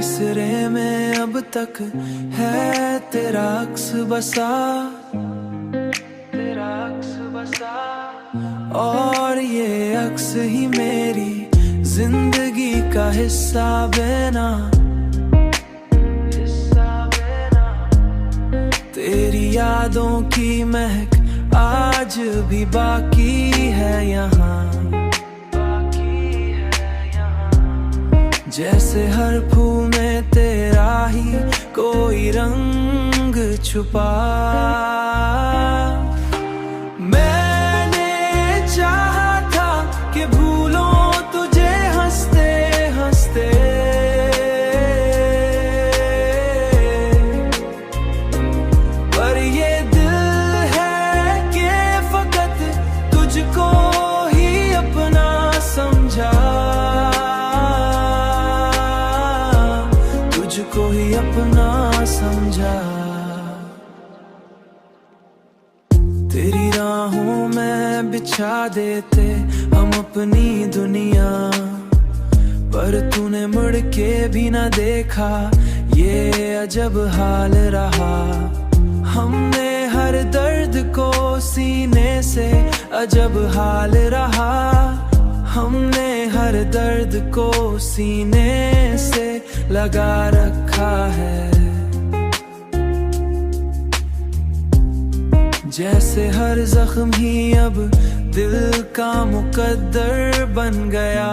सिरे में अब तक है तेरा अक्स बसा, तेरा अक्स बसा। और ये अक्स ही मेरी जिंदगी का हिस्सा बना, हिस्सा बना। तेरी यादों की महक आज भी बाकी है यहाँ, जैसे हर फूल में तेरा ही कोई रंग छुपा। मैंने चाहा था कि भूलों तुझे हंसते हंसते, पर ये दिल है कि फकत तुझको ही अपना समझा, तुझको ही अपना समझा। तेरी राहों में बिछा देते हम अपनी दुनिया, पर तूने मुड़ के भी न देखा, ये अजब हाल रहा। हमने हर दर्द को सीने से अजब हाल रहा, हमने हर दर्द को सीने से लगा रखा है। जैसे हर जख्म ही अब दिल का मुकद्दर बन गया।